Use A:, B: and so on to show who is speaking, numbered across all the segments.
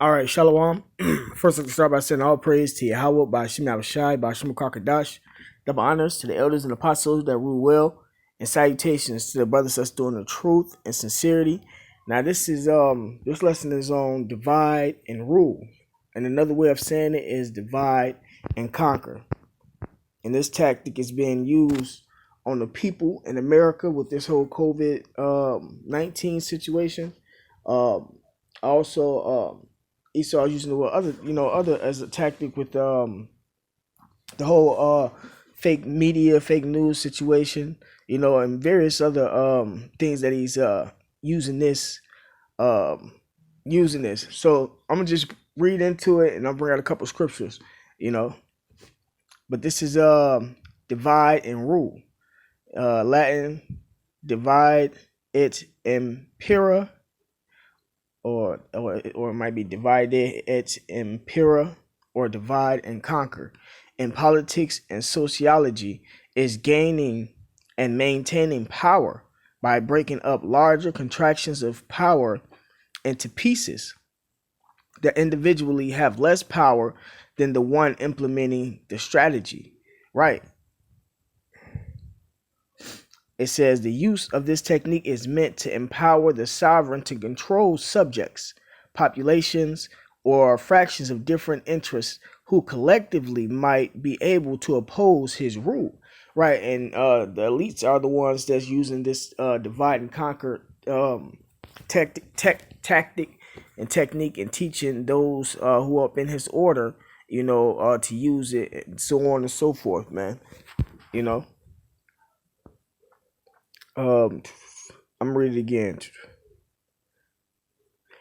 A: All right, Shalom. First, let's start by saying all praise to Yahweh, by Shem Abishai, by Shem Kakadash. Double honors to the elders and apostles that rule well, and salutations to the brothers that's doing the truth and sincerity. Now, this lesson is on divide and rule, and another way of saying it is divide and conquer. And this tactic is being used on the people in America with this whole COVID-19 situation. Also, Esau using the word other as a tactic with the whole fake media, fake news situation, and various other things that he's using this using this. So I'm gonna just read into it and I'll bring out a couple scriptures, you know. But this is divide and rule. Latin divide et impera, or it might be divide et impera, or divide and conquer. In politics and sociology, is gaining and maintaining power by breaking up larger contractions of power into pieces that individually have less power than the one implementing the strategy. Right. It says the use of this technique is meant to empower the sovereign to control subjects, populations, or fractions of different interests who collectively might be able to oppose his rule. Right, and the elites are the ones that's using this divide and conquer tactic and technique, and teaching those who are up in his order, to use it, and so on and so forth, man. You know. I'm reading it again.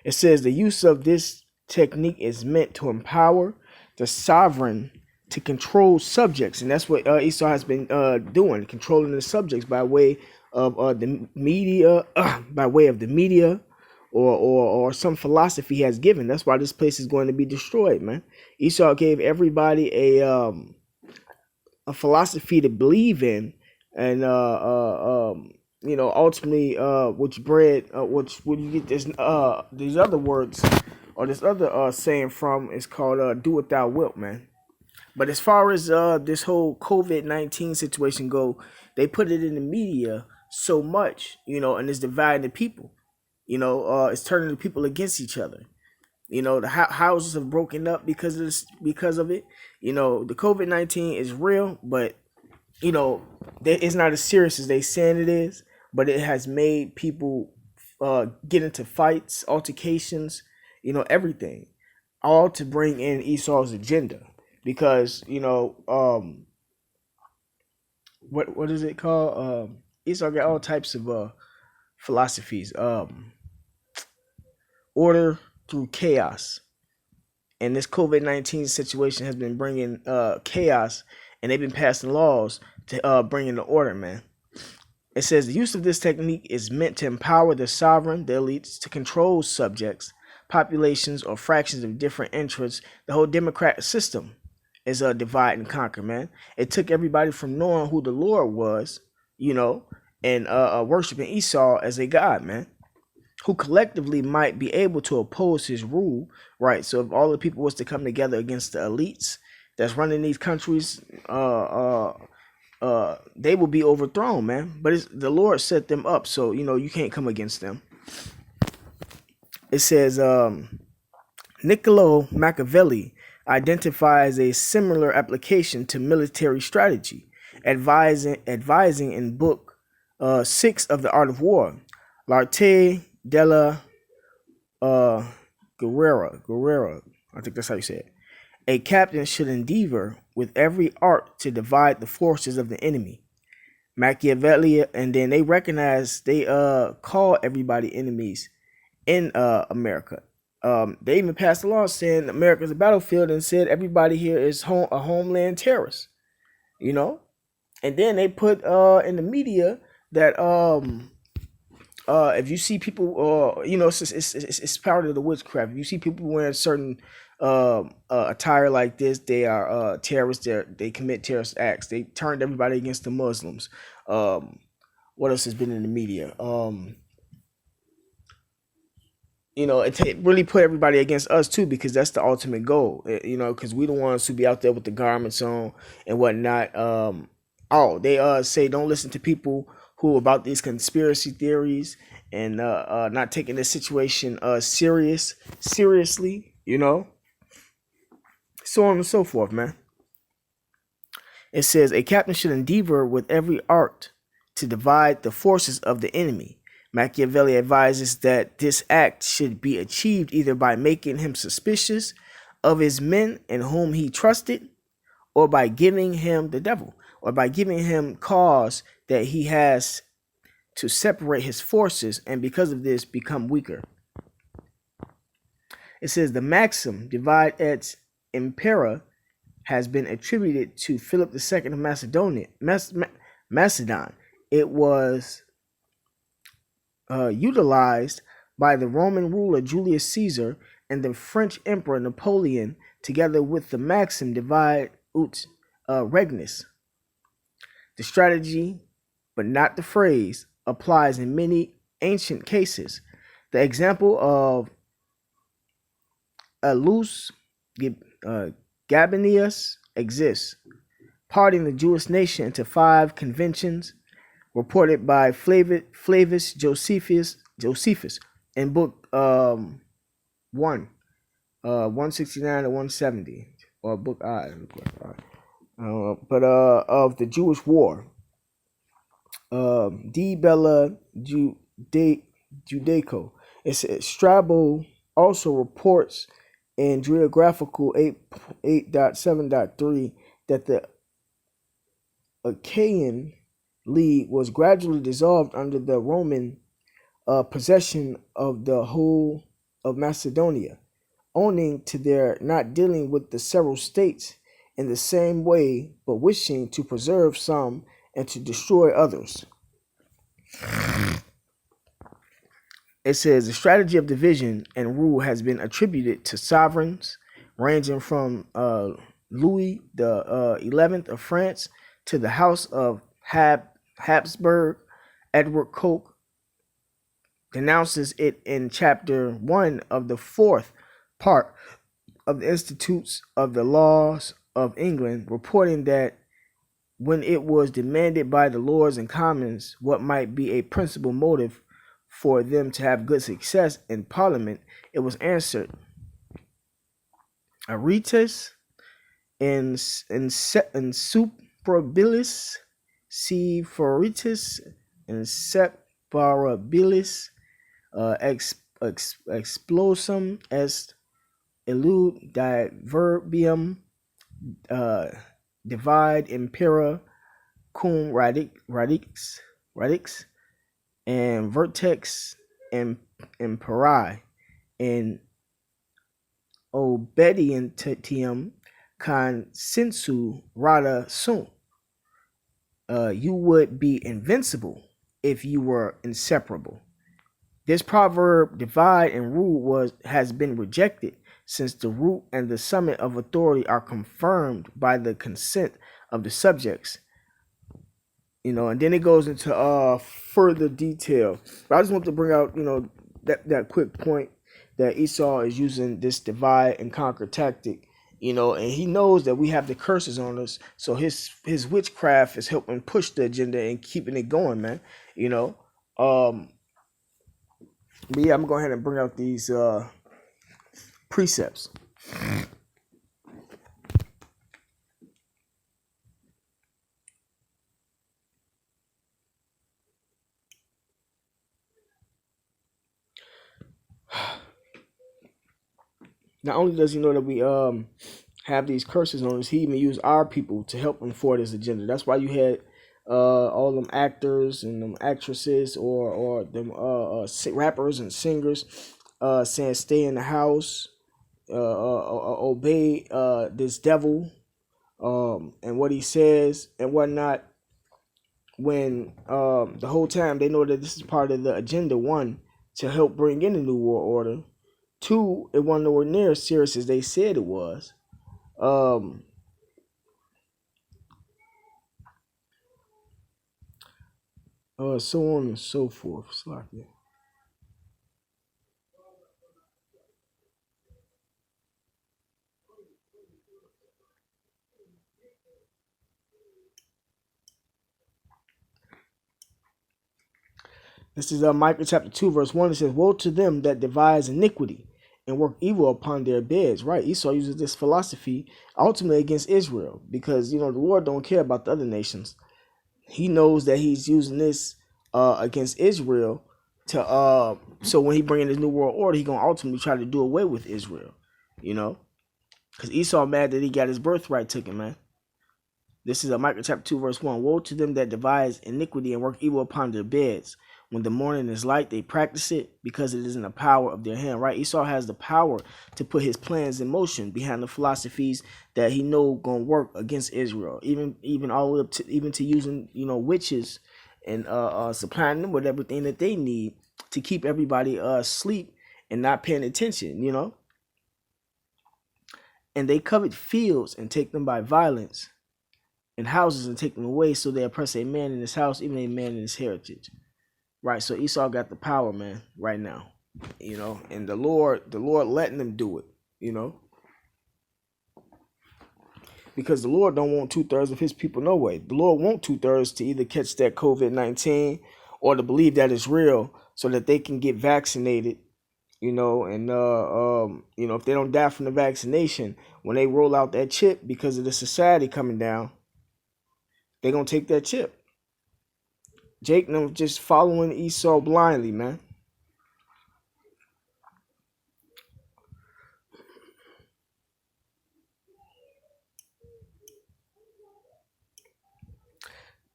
A: It says the use of this technique is meant to empower the sovereign to control subjects, and that's what Esau has been doing, controlling the subjects by way of the media, or some philosophy he has given. That's why this place is going to be destroyed, man. Esau gave everybody a philosophy to believe in, and ultimately, which when you get this these other words, or this other saying from, is called do what thou wilt, man. But as far as this whole COVID-19 situation go, they put it in the media so much, and it's dividing the people. It's turning the people against each other. The houses have broken up because of this, because of it. The COVID-19 is real, but it's not as serious as they saying it is. But it has made people get into fights, altercations, everything, all to bring in Esau's agenda. Because what is it called? Esau got all types of philosophies. Order through chaos, and this COVID-19 situation has been bringing chaos, and they've been passing laws to bring in the order, man. It says the use of this technique is meant to empower the sovereign, the elites, to control subjects, populations, or fractions of different interests. The whole democratic system is a divide and conquer, man. It took everybody from knowing who the Lord was, and worshiping Esau as a god, man, who collectively might be able to oppose his rule, right? So if all the people was to come together against the elites that's running these countries, they will be overthrown, man. But the Lord set them up, so you can't come against them. It says Niccolo Machiavelli identifies a similar application to military strategy, advising in book 6 of The Art of War, L'Arte della Guerra. I think that's how you say it. A captain should endeavor with every art to divide the forces of the enemy. Machiavelli, and then they call everybody enemies in America. They even passed a law saying America is a battlefield, and said everybody here is a homeland terrorist. And then they put in the media that if you see people, it's part of the witchcraft. If you see people wearing certain attire like this, they are terrorists. They commit terrorist acts. They turned everybody against the Muslims. What else has been in the media? it really put everybody against us too, because that's the ultimate goal. Because we the ones who be out there with the garments on and whatnot. They say don't listen to people who about these conspiracy theories and not taking this situation seriously. So on and so forth, man. It says a captain should endeavor with every art to divide the forces of the enemy. Machiavelli advises that this act should be achieved either by making him suspicious of his men in whom he trusted, or by giving him the devil, or by giving him cause that he has to separate his forces, and because of this become weaker. It says the maxim divide et impera has been attributed to Philip II of Macedon. It was utilized by the Roman ruler Julius Caesar and the French Emperor Napoleon, together with the maxim divide ut regnus. The strategy, but not the phrase, applies in many ancient cases. The example of Alus Gabinius exists, parting the Jewish nation into 5 conventions, reported by Flavius Josephus in book 169 to 170, or book I, of the Jewish War. De Bella Judaico. It says Strabo also reports in Geographical 8.7.3 that the Achaean League was gradually dissolved under the Roman possession of the whole of Macedonia, owing to their not dealing with the several states in the same way, but wishing to preserve some and to destroy others. It says the strategy of division and rule has been attributed to sovereigns ranging from Louis the 11th of France to the House of Habsburg. Edward Coke denounces it in chapter 1 of the 4th part of the Institutes of the Laws of England, reporting that when it was demanded by the Lords and Commons what might be a principal motive for them to have good success in Parliament, it was answered, Aritus in superabilis, si foritus in separabilis, explosum est elude diverbium, divide impera cum radix, and vertex imperi, and obedientium consensu rada sum. You would be invincible if you were inseparable. This proverb, divide and rule, has been rejected, since the root and the summit of authority are confirmed by the consent of the subjects. And then it goes into further detail. But I just want to bring out, that quick point that Esau is using this divide and conquer tactic, and he knows that we have the curses on us, so his witchcraft is helping push the agenda and keeping it going, man. But yeah, I'm going to go ahead and bring out these precepts. Not only does he know that we have these curses on us, he even used our people to help him for this agenda. That's why you had all them actors and them actresses or them rappers and singers saying stay in the house, obey this devil and what he says and whatnot, when the whole time they know that this is part of the agenda, 1, to help bring in the New World Order, 2, it wasn't nowhere near as serious as they said it was. So on and so forth. Slack, yeah. This is Micah chapter 2, verse 1. It says, woe to them that devise iniquity and work evil upon their beds. Right? Esau uses this philosophy ultimately against Israel because, the Lord don't care about the other nations. He knows that he's using this against Israel to so when he bring in his new world order, he gonna ultimately try to do away with Israel, because Esau mad that he got his birthright taken, man. This is Micah chapter 2, verse 1. Woe to them that devise iniquity and work evil upon their beds. When the morning is light, they practice it because it is in the power of their hand, right? Esau has the power to put his plans in motion behind the philosophies that he know gonna work against Israel, even all the way up to even to using witches and supplying them with everything that they need to keep everybody asleep and not paying attention, And they covet fields and take them by violence, and houses and take them away, so they oppress a man in his house, even a man in his heritage. Right, so Esau got the power, man, right now, and the Lord letting them do it, because the Lord don't want 2/3 of his people no way. The Lord want 2/3 to either catch that COVID-19 or to believe that it's real, so that they can get vaccinated, and if they don't die from the vaccination, when they roll out that chip because of the society coming down, they're gonna take that chip. Jake them just following Esau blindly, man.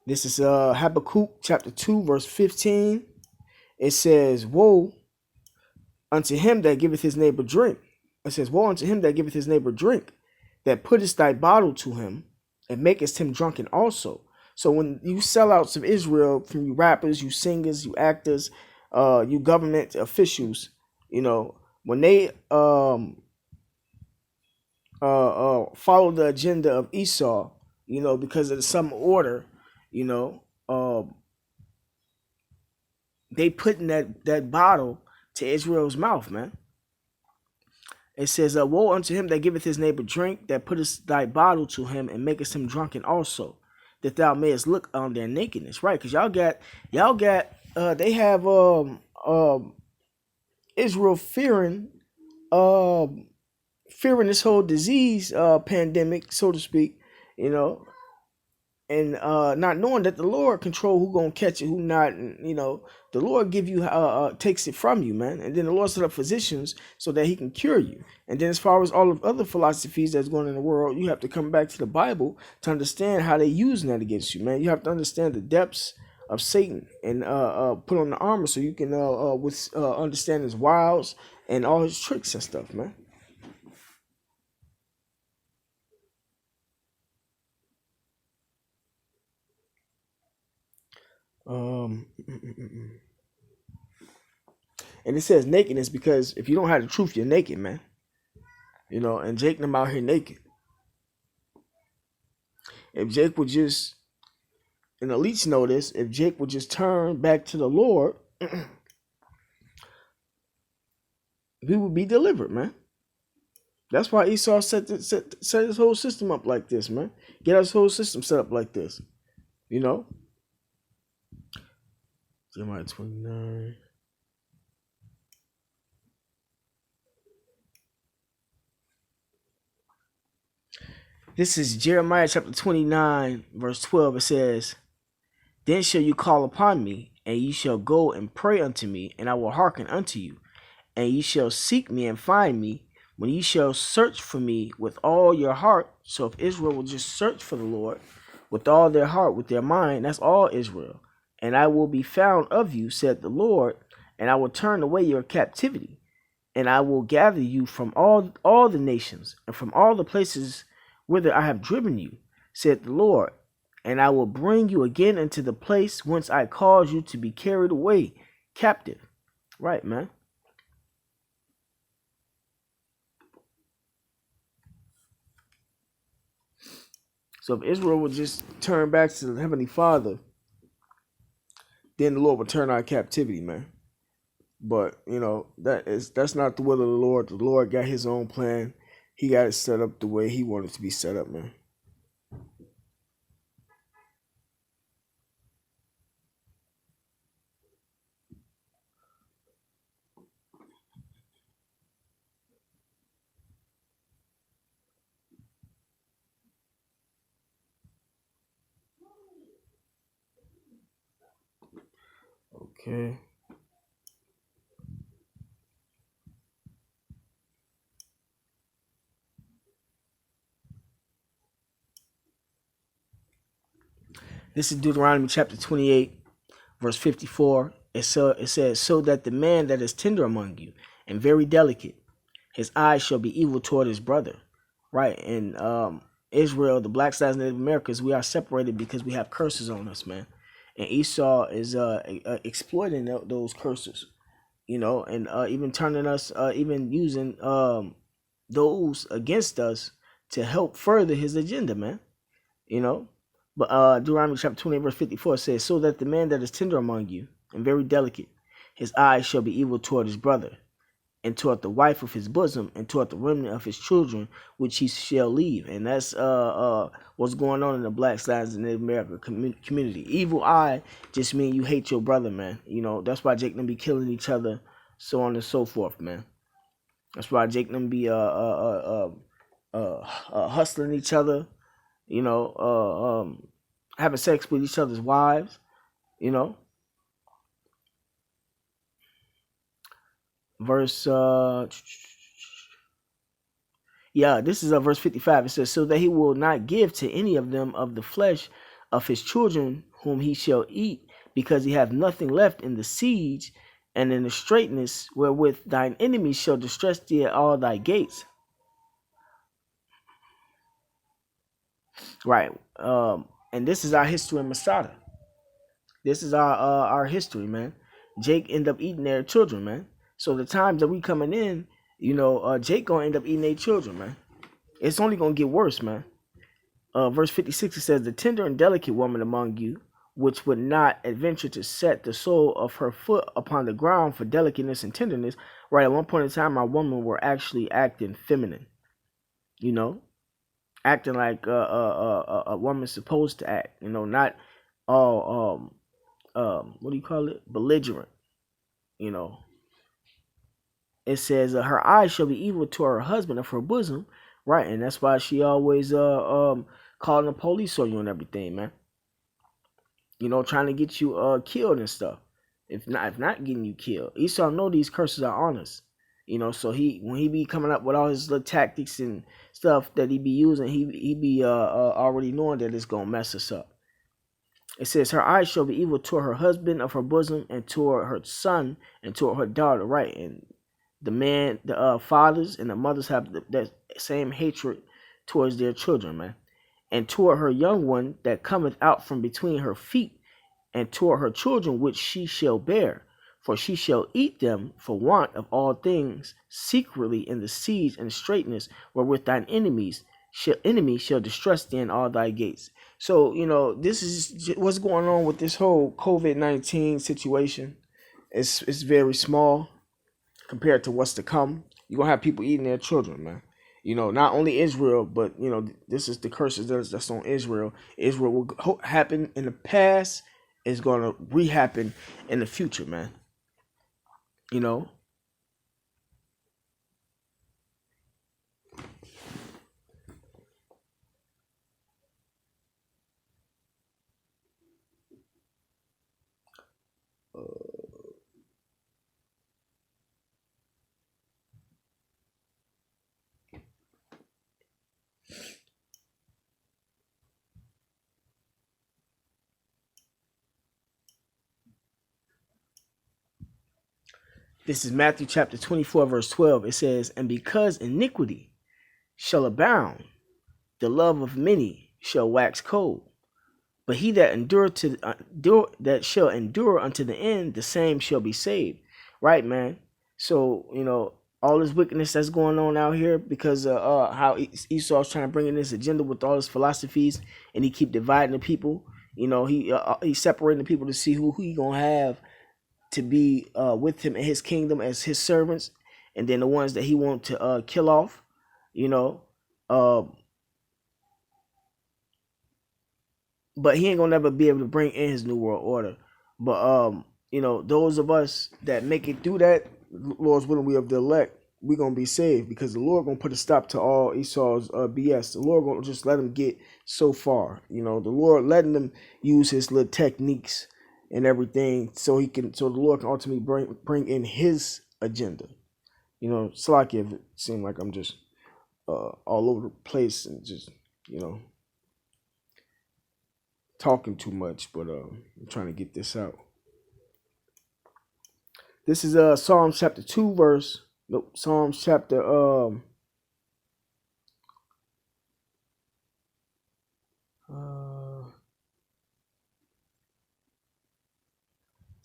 A: This is Habakkuk chapter 2, verse 15. It says, woe unto him that giveth his neighbor drink. It says, woe unto him that giveth his neighbor drink, that puttest thy bottle to him, and makest him drunken also. So when you sellouts of Israel, from you rappers, you singers, you actors, you government officials, when they follow the agenda of Esau, because of some order, they put in that bottle to Israel's mouth, man. It says, woe unto him that giveth his neighbor drink, that puttest thy bottle to him, and makest him drunken also, that thou mayest look on their nakedness. Right? Because they have Israel fearing this whole disease pandemic, so to speak, and not knowing that the Lord control who gonna catch it, who not, and the Lord give you takes it from you, man, and then the Lord set up physicians so that He can cure you. And then as far as all of other philosophies that's going in the world, you have to come back to the Bible to understand how they using that against you, man. You have to understand the depths of Satan and put on the armor so you can understand his wiles and all his tricks and stuff, man. And it says nakedness because if you don't have the truth, you're naked, man. And Jake them out here naked. If Jake would just, and the leech know this, if Jake would just turn back to the Lord, we would be delivered, man. That's why Esau set his whole system up like this, man. Get his whole system set up like this, Jeremiah 29. This is Jeremiah chapter 29, verse 12. It says, then shall you call upon me, and ye shall go and pray unto me, and I will hearken unto you. And ye shall seek me and find me, when ye shall search for me with all your heart. So if Israel will just search for the Lord with all their heart, with their mind, that's all Israel. And I will be found of you, said the Lord, and I will turn away your captivity, and I will gather you from all the nations, and from all the places whither I have driven you, said the Lord, and I will bring you again into the place whence I caused you to be carried away captive. Right, man. So if Israel would just turn back to the Heavenly Father, then the Lord will turn our captivity, man. But that's not the will of the Lord. The Lord got His own plan. He got it set up the way He wanted it to be set up, man. Okay. This is Deuteronomy chapter 28, verse 54. It says, so that the man that is tender among you and very delicate, his eyes shall be evil toward his brother. Right. And Israel, the black sides of Native Americans, we are separated because we have curses on us, man. And Esau is exploiting those curses, and even turning us, even using those against us to help further his agenda, man. You know, but Deuteronomy chapter 20, verse 54 says, so that the man that is tender among you and very delicate, his eyes shall be evil toward his brother, and toward the wife of his bosom, and toward the remnant of his children, which he shall leave. And that's what's going on in the black sides in the American community. Evil eye just mean you hate your brother, man. That's why Jake them be killing each other, so on and so forth, man. That's why Jake them be hustling each other, having sex with each other's wives, you know. Verse this is verse 55. It says, so that he will not give to any of them of the flesh of his children whom he shall eat, because he have nothing left in the siege and in the straitness wherewith thine enemies shall distress thee at all thy gates. Right. And this is our history in Masada. This is our history, man. Jake end up eating their children, man. So the times that we coming in, Jake gonna end up eating their children, man. It's only gonna get worse, man. Verse 56, it says, the tender and delicate woman among you, which would not adventure to set the sole of her foot upon the ground for delicateness and tenderness. Right, at one point in time, our women were actually acting feminine, acting like a woman's supposed to act, not all what do you call it, belligerent. It says her eyes shall be evil to her husband of her bosom, right? And that's why she always calling the police on you and everything, man. Trying to get you killed and stuff. If not getting you killed. Esau know these curses are on us. So when he be coming up with all his little tactics and stuff that he be using, he be already knowing that it's gonna mess us up. It says her eyes shall be evil toward her husband of her bosom, and toward her son, and toward her daughter, right? And the fathers and the mothers have that same hatred towards their children, man. And toward her young one that cometh out from between her feet, and toward her children which she shall bear, for she shall eat them for want of all things secretly in the siege and straitness wherewith thine enemy shall distress thee in all thy gates. So this is what's going on with this whole COVID-19 situation. It's very small compared to what's to come. You're gonna have people eating their children, man. Not only Israel, but this is the curses that's on Israel. Israel will happen in the past, is gonna re-happen in the future, man. you know. This is Matthew chapter 24, verse 12. It says, "And because iniquity shall abound, the love of many shall wax cold. But he that that shall endure unto the end, the same shall be saved." Right, man. So all this wickedness that's going on out here because of how Esau's trying to bring in this agenda with all his philosophies, and he keep dividing the people. He's separating the people to see who he gonna have to be with him in his kingdom as his servants, and then the ones that he want to kill off. You know, uh, but he ain't gonna never be able to bring in his new world order. But those of us that make it through that, Lord's willing, we of the elect, we gonna be saved because the Lord gonna put a stop to all Esau's BS. The Lord gonna just let him get so far. The Lord letting them use his little techniques and everything, so the Lord can ultimately bring in His agenda. You know, it's like if it seemed like I'm just all over the place and just you know talking too much, but I'm trying to get this out. This is Psalms chapter 2 verse. Nope, Psalms chapter uh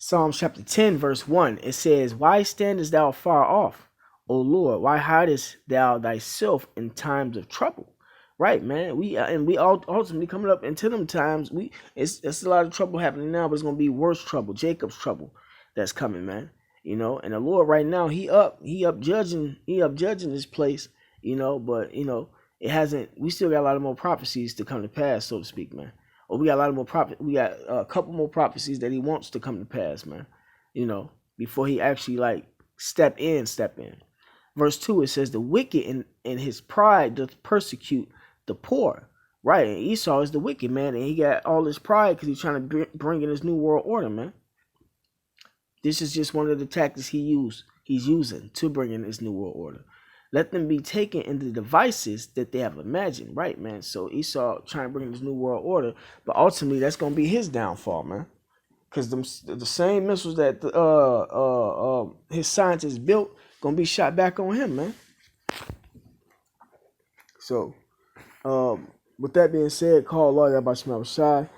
A: Psalms chapter 10 verse 1. It says, "Why standest thou far off, O Lord? Why hidest thou thyself in times of trouble?" Right, man. We all ultimately coming up into them times. It's a lot of trouble happening now, but it's gonna be worse trouble, Jacob's trouble that's coming, man. You know, and the Lord right now, he up judging this place, you know, but you know, it hasn't we still got a lot of more prophecies to come to pass, so to speak, man. Or we got a lot of more we got a couple more prophecies that he wants to come to pass, man. You know, before he actually like step in. Verse 2, it says, "The wicked in his pride doth persecute the poor." Right, and Esau is the wicked, man, and he got all this pride because he's trying to bring in his new world order, man. This is just one of the tactics he's using to bring in his new world order. Let them be taken in the devices that they have imagined, right, man? So Esau trying to bring in this new world order, but ultimately that's gonna be his downfall, man. Because the same missiles that his scientists built gonna be shot back on him, man. So, with that being said, call Allah about Shema Shai.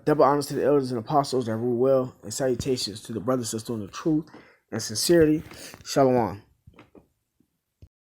A: Double honors to the elders and apostles that rule well, and salutations to the brothers that's doing the truth and sincerity. Shalom.